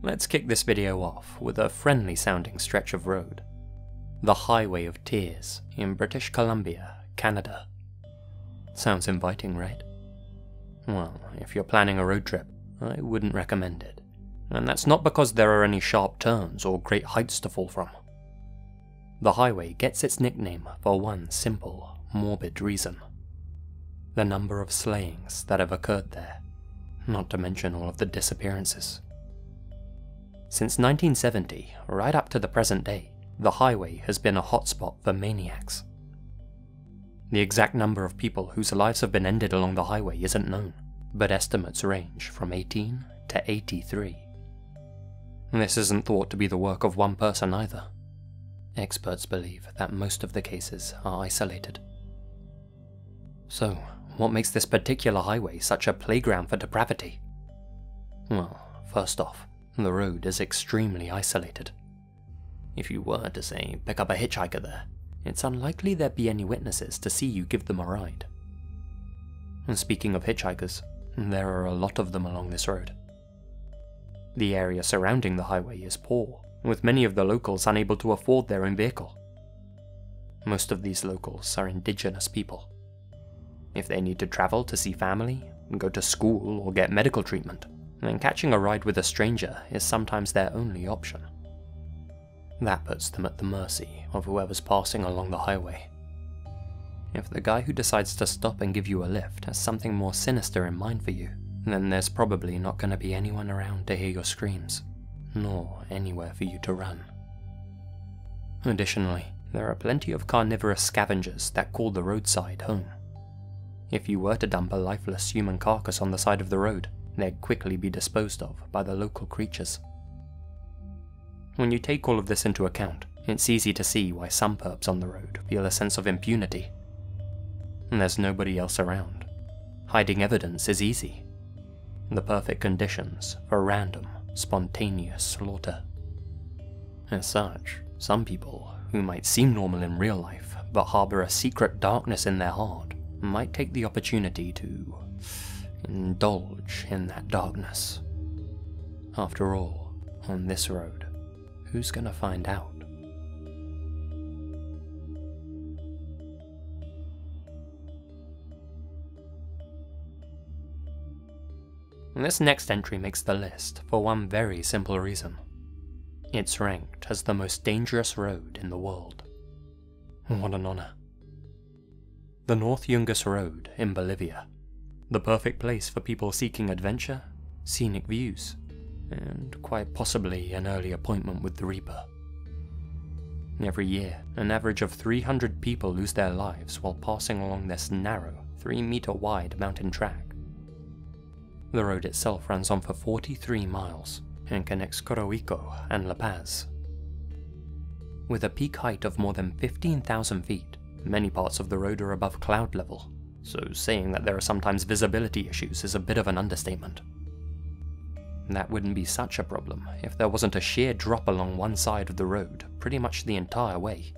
let's kick this video off with a friendly sounding stretch of road. The Highway of Tears in British Columbia, Canada. Sounds inviting, right? Well, if you're planning a road trip, I wouldn't recommend it. And that's not because there are any sharp turns or great heights to fall from. The highway gets its nickname for one simple, morbid reason. The number of slayings that have occurred there, not to mention all of the disappearances. Since 1970, right up to the present day, the highway has been a hotspot for maniacs. The exact number of people whose lives have been ended along the highway isn't known, but estimates range from 18 to 83. This isn't thought to be the work of one person either. Experts believe that most of the cases are isolated. So, what makes this particular highway such a playground for depravity? Well, first off, the road is extremely isolated. If you were to, say, pick up a hitchhiker there, it's unlikely there'd be any witnesses to see you give them a ride. And speaking of hitchhikers, there are a lot of them along this road. The area surrounding the highway is poor, with many of the locals unable to afford their own vehicle. Most of these locals are indigenous people. If they need to travel to see family, go to school, or get medical treatment, then catching a ride with a stranger is sometimes their only option. That puts them at the mercy of whoever's passing along the highway. If the guy who decides to stop and give you a lift has something more sinister in mind for you, then there's probably not going to be anyone around to hear your screams, nor anywhere for you to run. Additionally, there are plenty of carnivorous scavengers that call the roadside home. If you were to dump a lifeless human carcass on the side of the road, they'd quickly be disposed of by the local creatures. When you take all of this into account, it's easy to see why some perps on the road feel a sense of impunity. There's nobody else around. Hiding evidence is easy. The perfect conditions for random, spontaneous slaughter. As such, some people, who might seem normal in real life but harbour a secret darkness in their heart, might take the opportunity to indulge in that darkness. After all, on this road, who's gonna find out? This next entry makes the list for one very simple reason. It's ranked as the most dangerous road in the world. What an honor. The North Yungas Road in Bolivia. The perfect place for people seeking adventure, scenic views, and quite possibly an early appointment with the Reaper. Every year, an average of 300 people lose their lives while passing along this narrow, 3-meter wide mountain track. The road itself runs on for 43 miles and connects Coroico and La Paz. With a peak height of more than 15,000 feet, many parts of the road are above cloud level, so saying that there are sometimes visibility issues is a bit of an understatement. That wouldn't be such a problem if there wasn't a sheer drop along one side of the road pretty much the entire way.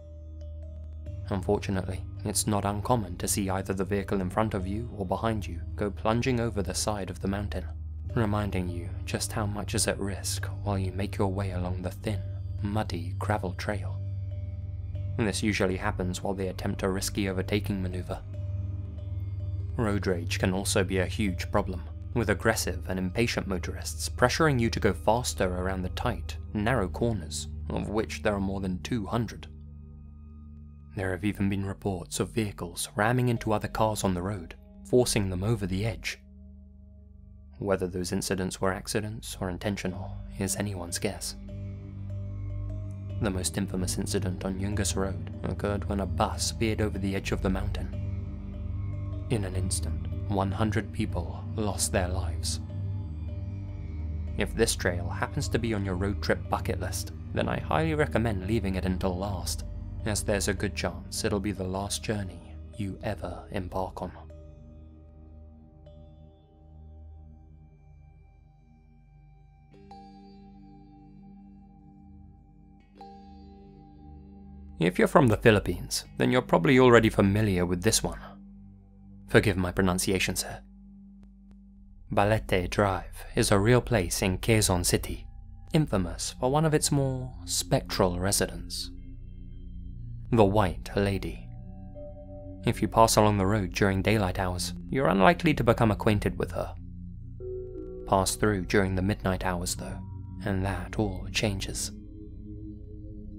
Unfortunately, it's not uncommon to see either the vehicle in front of you or behind you go plunging over the side of the mountain, reminding you just how much is at risk while you make your way along the thin, muddy gravel trail. This usually happens while they attempt a risky overtaking maneuver. Road rage can also be a huge problem, with aggressive and impatient motorists pressuring you to go faster around the tight, narrow corners, of which there are more than 200. There have even been reports of vehicles ramming into other cars on the road, forcing them over the edge. Whether those incidents were accidents or intentional is anyone's guess. The most infamous incident on Yungas Road occurred when a bus veered over the edge of the mountain. In an instant, 100 people lost their lives. If this trail happens to be on your road trip bucket list, then I highly recommend leaving it until last, as there's a good chance it'll be the last journey you ever embark on. If you're from the Philippines, then you're probably already familiar with this one. Forgive my pronunciations here. Balete Drive is a real place in Quezon City, infamous for one of its more spectral residents. The White Lady. If you pass along the road during daylight hours, you're unlikely to become acquainted with her. Pass through during the midnight hours though, and that all changes.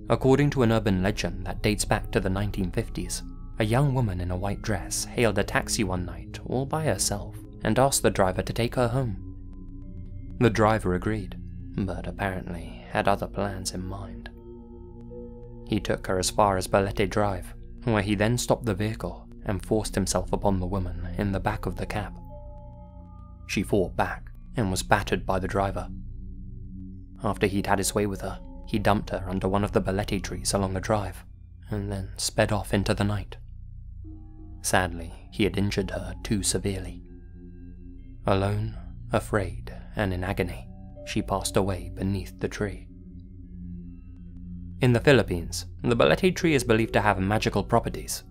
According to an urban legend that dates back to the 1950s, a young woman in a white dress hailed a taxi one night all by herself and asked the driver to take her home. The driver agreed, but apparently had other plans in mind. He took her as far as Balete Drive, where he then stopped the vehicle and forced himself upon the woman in the back of the cab. She fought back and was battered by the driver. After he'd had his way with her, he dumped her under one of the Balete trees along the drive, and then sped off into the night. Sadly, he had injured her too severely. Alone, afraid, and in agony, she passed away beneath the tree. In the Philippines, the Balete tree is believed to have magical properties.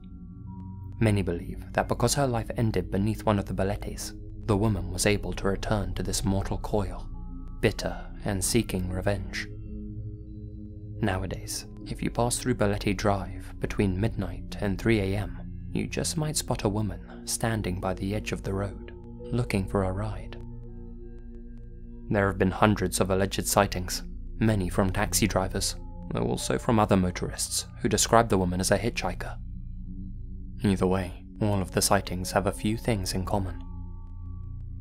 Many believe that because her life ended beneath one of the Baletes, the woman was able to return to this mortal coil, bitter and seeking revenge. Nowadays, if you pass through Balete Drive between midnight and 3 AM, you just might spot a woman standing by the edge of the road, looking for a ride. There have been hundreds of alleged sightings, many from taxi drivers, though also from other motorists who describe the woman as a hitchhiker. Either way, all of the sightings have a few things in common.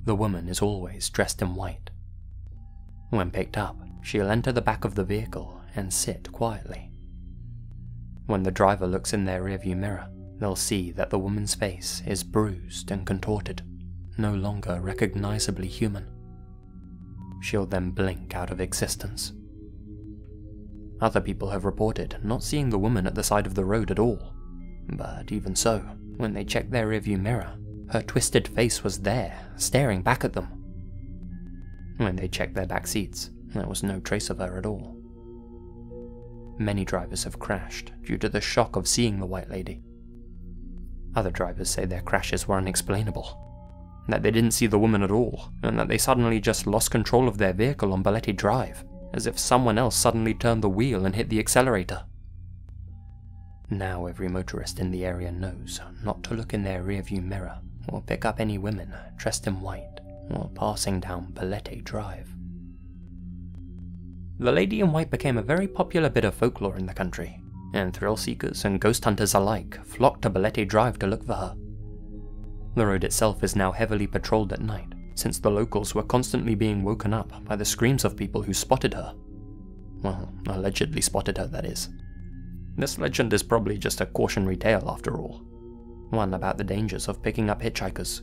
The woman is always dressed in white. When picked up, she'll enter the back of the vehicle and sit quietly. When the driver looks in their rearview mirror, they'll see that the woman's face is bruised and contorted, no longer recognizably human. She'll then blink out of existence. Other people have reported not seeing the woman at the side of the road at all, but even so, when they checked their rearview mirror, her twisted face was there, staring back at them. When they checked their back seats, there was no trace of her at all. Many drivers have crashed due to the shock of seeing the White Lady. Other drivers say their crashes were unexplainable, that they didn't see the woman at all, and that they suddenly just lost control of their vehicle on Balete Drive, as if someone else suddenly turned the wheel and hit the accelerator. Now every motorist in the area knows not to look in their rearview mirror or pick up any women dressed in white while passing down Balete Drive. The Lady in White became a very popular bit of folklore in the country, and thrill seekers and ghost hunters alike flocked to Balete Drive to look for her. The road itself is now heavily patrolled at night, since the locals were constantly being woken up by the screams of people who spotted her. Well, allegedly spotted her, that is. This legend is probably just a cautionary tale after all, one about the dangers of picking up hitchhikers,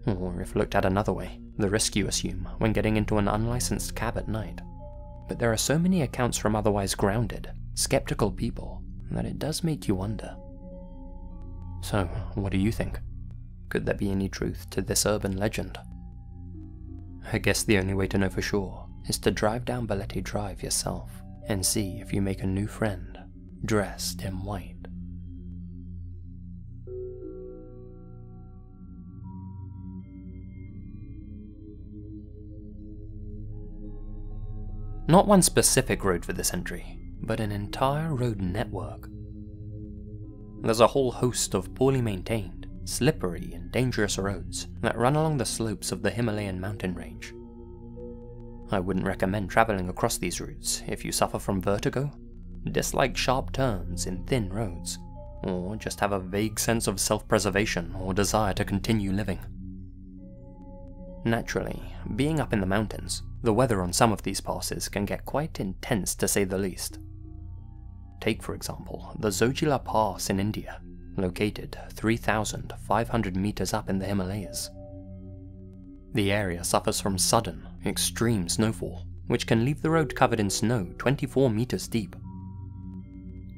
or if looked at another way, the risk you assume when getting into an unlicensed cab at night. But there are so many accounts from otherwise grounded, skeptical people that it does make you wonder. So, what do you think? Could there be any truth to this urban legend? I guess the only way to know for sure is to drive down Balete Drive yourself and see if you make a new friend dressed in white. Not one specific road for this entry, but an entire road network. There's a whole host of poorly maintained, slippery and dangerous roads that run along the slopes of the Himalayan mountain range. I wouldn't recommend travelling across these routes if you suffer from vertigo, dislike sharp turns in thin roads, or just have a vague sense of self-preservation or desire to continue living. Naturally, being up in the mountains, the weather on some of these passes can get quite intense to say the least. Take for example the Zojila Pass in India, located 3,500 meters up in the Himalayas. The area suffers from sudden, extreme snowfall, which can leave the road covered in snow 24 meters deep.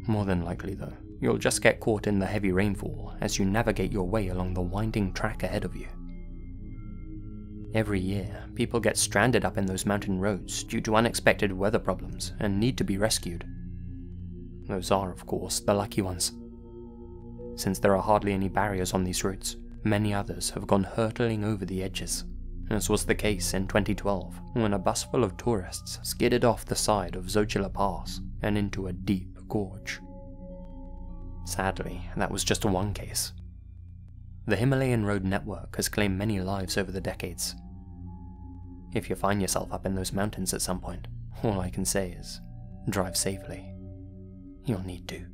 More than likely though, you'll just get caught in the heavy rainfall as you navigate your way along the winding track ahead of you. Every year, people get stranded up in those mountain roads due to unexpected weather problems and need to be rescued. Those are, of course, the lucky ones. Since there are hardly any barriers on these routes, many others have gone hurtling over the edges, as was the case in 2012 when a bus full of tourists skidded off the side of Xochitl Pass and into a deep gorge. Sadly, that was just one case. The Himalayan Road network has claimed many lives over the decades. If you find yourself up in those mountains at some point, all I can say is, drive safely. You'll need to.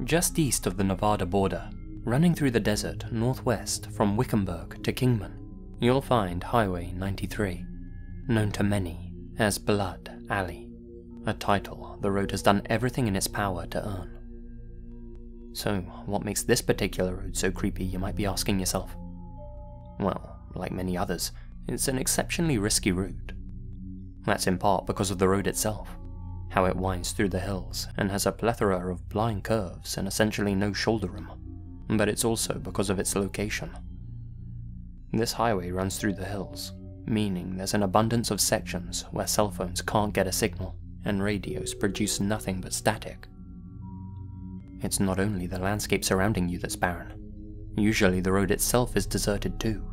Just east of the Nevada border, running through the desert northwest from Wickenburg to Kingman, you'll find Highway 93, known to many as Blood Alley, a title the road has done everything in its power to earn. So, what makes this particular road so creepy, you might be asking yourself? Well, like many others, it's an exceptionally risky route. That's in part because of the road itself, how it winds through the hills and has a plethora of blind curves and essentially no shoulder room, but it's also because of its location. This highway runs through the hills, meaning there's an abundance of sections where cell phones can't get a signal and radios produce nothing but static. It's not only the landscape surrounding you that's barren. Usually the road itself is deserted too.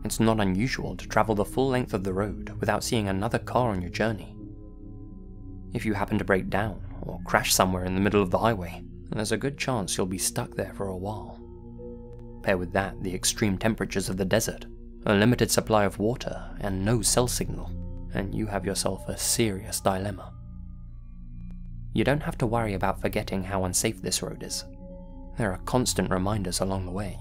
It's not unusual to travel the full length of the road without seeing another car on your journey. If you happen to break down or crash somewhere in the middle of the highway, there's a good chance you'll be stuck there for a while. Pair with that the extreme temperatures of the desert, a limited supply of water, and no cell signal, and you have yourself a serious dilemma. You don't have to worry about forgetting how unsafe this road is. There are constant reminders along the way.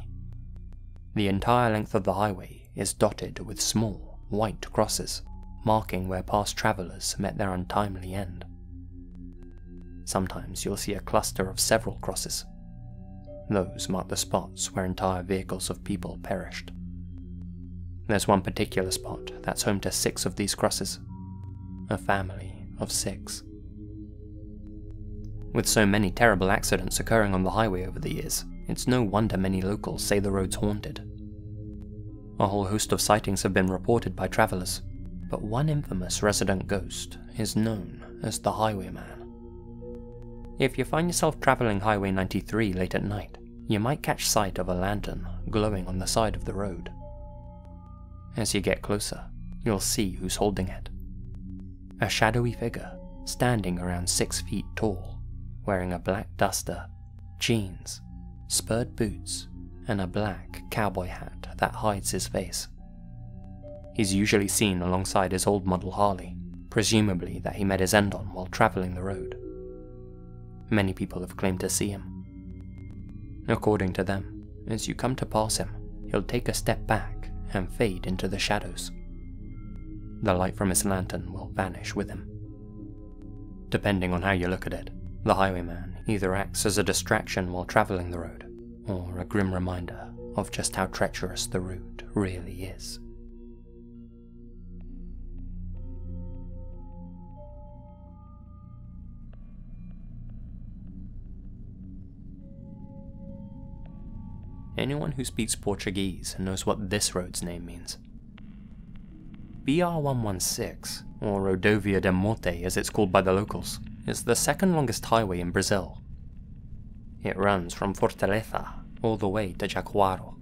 The entire length of the highway is dotted with small, white crosses, marking where past travelers met their untimely end. Sometimes you'll see a cluster of several crosses. Those mark the spots where entire vehicles of people perished. There's one particular spot that's home to 6 of these crosses. A family of 6. With so many terrible accidents occurring on the highway over the years, it's no wonder many locals say the road's haunted. A whole host of sightings have been reported by travelers, but one infamous resident ghost is known as the Highwayman. If you find yourself traveling Highway 93 late at night, you might catch sight of a lantern glowing on the side of the road. As you get closer, you'll see who's holding it. A shadowy figure, standing around 6 feet tall, wearing a black duster, jeans, spurred boots, and a black cowboy hat that hides his face. He's usually seen alongside his old model Harley, presumably that he met his end on while traveling the road. Many people have claimed to see him. According to them, as you come to pass him, he'll take a step back and fade into the shadows. The light from his lantern will vanish with him. Depending on how you look at it, the Highwayman either acts as a distraction while traveling the road, or a grim reminder of just how treacherous the route really is. Anyone who speaks Portuguese knows what this road's name means. BR-116, or Rodovia de Morte as it's called by the locals, is the second longest highway in Brazil. It runs from Fortaleza all the way to Jaguaro.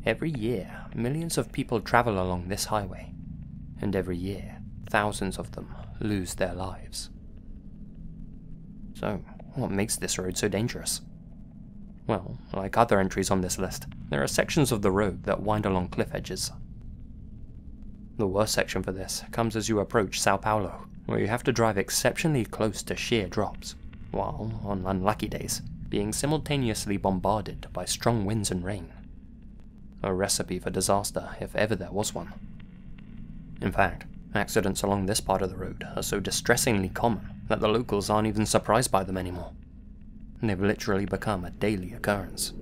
Every year, millions of people travel along this highway, and every year, thousands of them lose their lives. So, what makes this road so dangerous? Well, like other entries on this list, there are sections of the road that wind along cliff edges. The worst section for this comes as you approach Sao Paulo, where you have to drive exceptionally close to sheer drops, while, on unlucky days, being simultaneously bombarded by strong winds and rain. A recipe for disaster if ever there was one. In fact, accidents along this part of the road are so distressingly common that the locals aren't even surprised by them anymore. They've literally become a daily occurrence.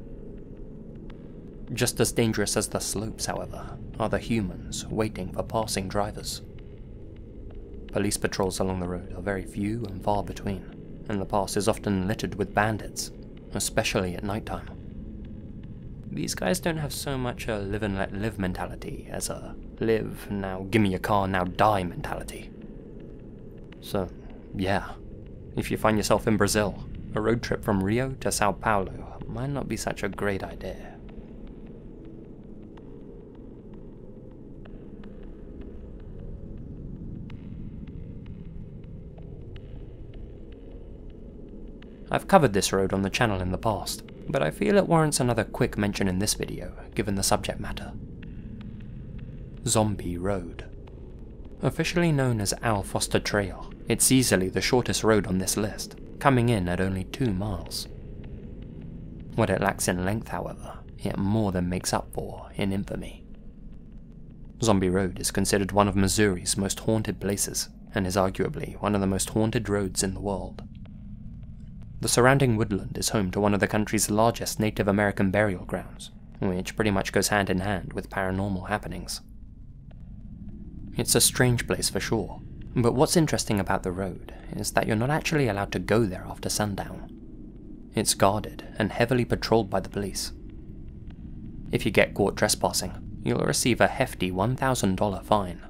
Just as dangerous as the slopes, however, are the humans waiting for passing drivers. Police patrols along the road are very few and far between, and the pass is often littered with bandits, especially at nighttime. These guys don't have so much a live and let live mentality as a live, now gimme a car, now die mentality. So, yeah, if you find yourself in Brazil, a road trip from Rio to Sao Paulo might not be such a great idea. I've covered this road on the channel in the past, but I feel it warrants another quick mention in this video, given the subject matter. Zombie Road. Officially known as Al Foster Trail, it's easily the shortest road on this list, coming in at only 2 miles. What it lacks in length, however, it more than makes up for in infamy. Zombie Road is considered one of Missouri's most haunted places, and is arguably one of the most haunted roads in the world. The surrounding woodland is home to one of the country's largest Native American burial grounds, which pretty much goes hand in hand with paranormal happenings. It's a strange place for sure, but what's interesting about the road is that you're not actually allowed to go there after sundown. It's guarded and heavily patrolled by the police. If you get caught trespassing, you'll receive a hefty $1,000 fine.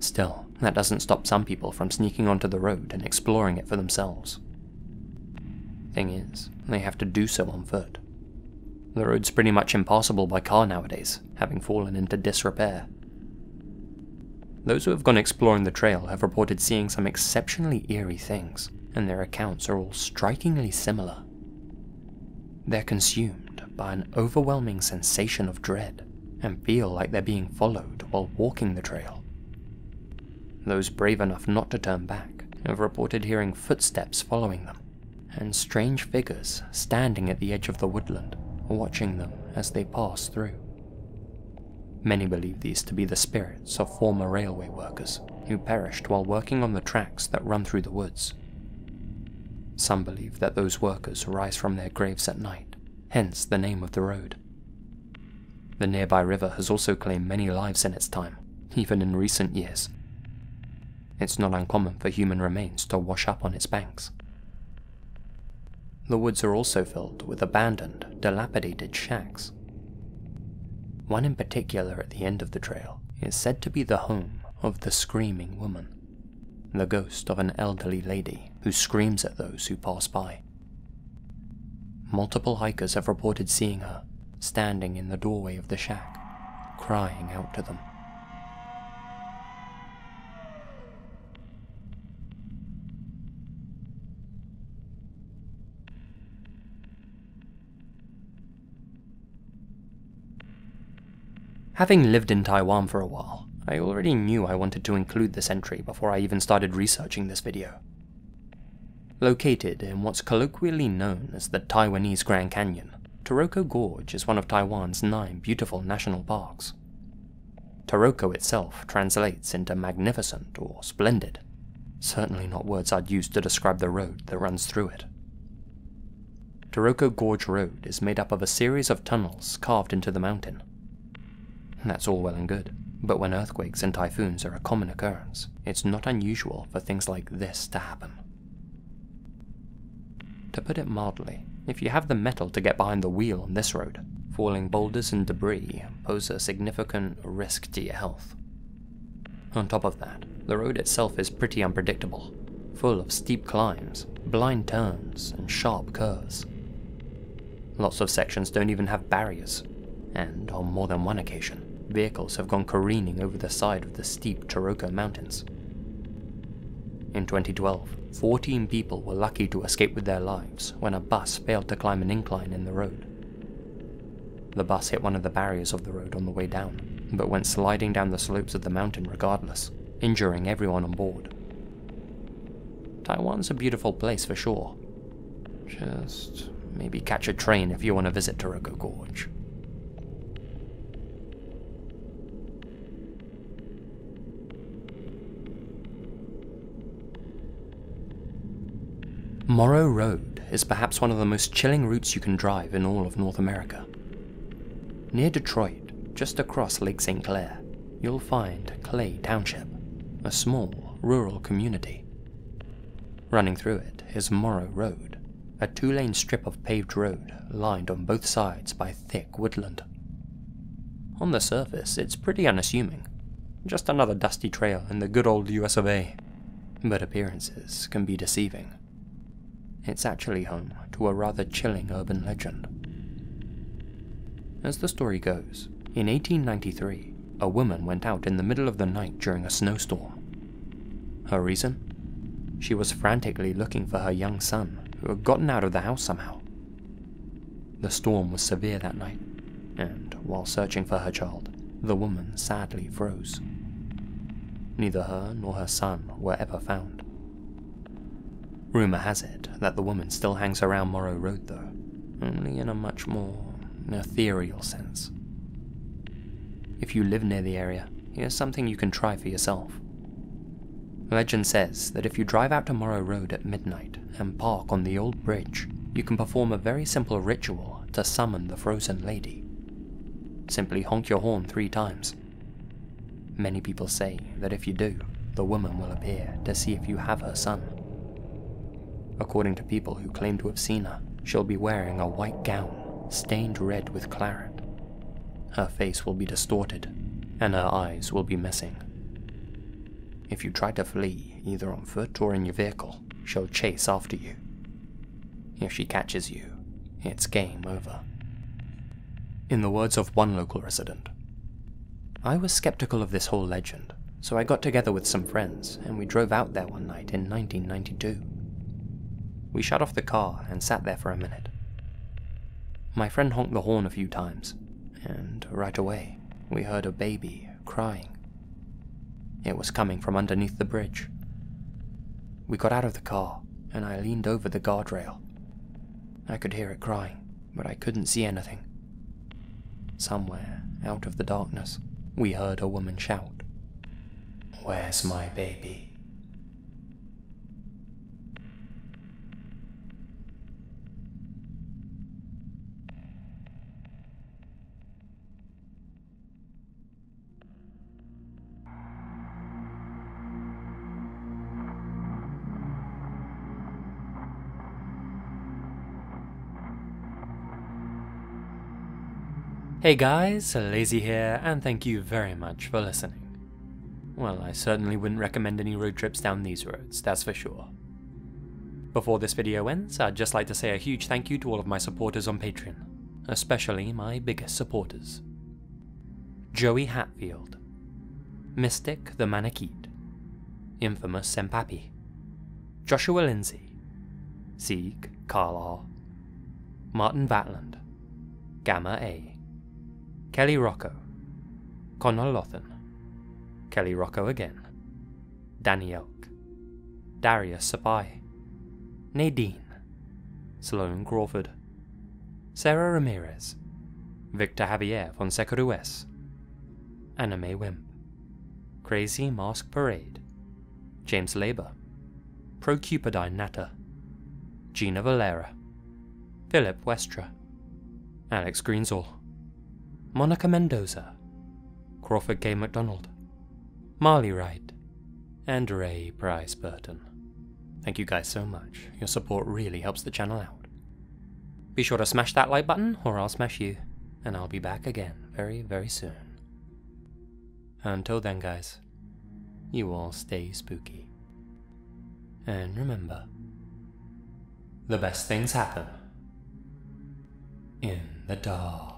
Still, that doesn't stop some people from sneaking onto the road and exploring it for themselves. Thing is, they have to do so on foot. The road's pretty much impassable by car nowadays, having fallen into disrepair. Those who have gone exploring the trail have reported seeing some exceptionally eerie things, and their accounts are all strikingly similar. They're consumed by an overwhelming sensation of dread, and feel like they're being followed while walking the trail. Those brave enough not to turn back have reported hearing footsteps following them, and strange figures standing at the edge of the woodland, watching them as they pass through. Many believe these to be the spirits of former railway workers who perished while working on the tracks that run through the woods. Some believe that those workers rise from their graves at night, hence the name of the road. The nearby river has also claimed many lives in its time, even in recent years. It's not uncommon for human remains to wash up on its banks. The woods are also filled with abandoned, dilapidated shacks. One in particular at the end of the trail is said to be the home of the Screaming Woman, the ghost of an elderly lady who screams at those who pass by. Multiple hikers have reported seeing her, standing in the doorway of the shack, crying out to them. Having lived in Taiwan for a while, I already knew I wanted to include this entry before I even started researching this video. Located in what's colloquially known as the Taiwanese Grand Canyon, Taroko Gorge is one of Taiwan's 9 beautiful national parks. Taroko itself translates into magnificent or splendid, certainly not words I'd use to describe the road that runs through it. Taroko Gorge Road is made up of a series of tunnels carved into the mountain. That's all well and good, but when earthquakes and typhoons are a common occurrence, it's not unusual for things like this to happen. To put it mildly, if you have the mettle to get behind the wheel on this road, falling boulders and debris pose a significant risk to your health. On top of that, the road itself is pretty unpredictable, full of steep climbs, blind turns, and sharp curves. Lots of sections don't even have barriers, and on more than one occasion, vehicles have gone careening over the side of the steep Taroko Mountains. In 2012, 14 people were lucky to escape with their lives when a bus failed to climb an incline in the road. The bus hit one of the barriers of the road on the way down, but went sliding down the slopes of the mountain regardless, injuring everyone on board. Taiwan's a beautiful place for sure. Just maybe catch a train if you want to visit Taroko Gorge. Morrow Road is perhaps one of the most chilling routes you can drive in all of North America. Near Detroit, just across Lake St. Clair, you'll find Clay Township, a small, rural community. Running through it is Morrow Road, a 2-lane strip of paved road lined on both sides by thick woodland. On the surface, it's pretty unassuming, just another dusty trail in the good old US of A. but appearances can be deceiving. It's actually home to a rather chilling urban legend. As the story goes, in 1893, a woman went out in the middle of the night during a snowstorm. Her reason? She was frantically looking for her young son, who had gotten out of the house somehow. The storm was severe that night, and while searching for her child, the woman sadly froze. Neither her nor her son were ever found. Rumour has it that the woman still hangs around Morrow Road though, only in a much more ethereal sense. If you live near the area, here's something you can try for yourself. Legend says that if you drive out to Morrow Road at midnight and park on the old bridge, you can perform a very simple ritual to summon the frozen lady. Simply honk your horn 3 times. Many people say that if you do, the woman will appear to see if you have her son. According to people who claim to have seen her, she'll be wearing a white gown stained red with claret. Her face will be distorted, and her eyes will be missing. If you try to flee, either on foot or in your vehicle, she'll chase after you. If she catches you, it's game over. In the words of one local resident, "I was skeptical of this whole legend, so I got together with some friends and we drove out there one night in 1992. We shut off the car and sat there for a minute. My friend honked the horn a few times, and right away we heard a baby crying. It was coming from underneath the bridge. We got out of the car and I leaned over the guardrail. I could hear it crying, but I couldn't see anything. Somewhere out of the darkness, we heard a woman shout, 'Where's my baby?' Hey guys, Lazy here, and thank you very much for listening. Well, I certainly wouldn't recommend any road trips down these roads, that's for sure. Before this video ends, I'd just like to say a huge thank you to all of my supporters on Patreon, especially my biggest supporters. Joey Hatfield, Mystic the Manicheat, Infamous-senpapi, Joshua Lindsay, Sieg Carl R, Martin Vatland, Gamma A, Kelly Rocco, Connor Lothan, Kelly Rocco again, Danny Elk, Darius Saffaie, Nadine, Sloane Crawford, Sarah Ramirez, Victor Javier Fonseca Ruiz, AnimeWimp, Crazy MaskParade, James Labour, ProCupidineNata, Gina Valera, Philip Westre, Alex Greensall, Monica Mendoza, Crawford K McDonald, Marley Wright, and Ray Price Burton. Thank you guys so much, your support really helps the channel out. Be sure to smash that like button or I'll smash you, and I'll be back again very, very soon. Until then guys, you all stay spooky. And remember, the best things happen in the dark.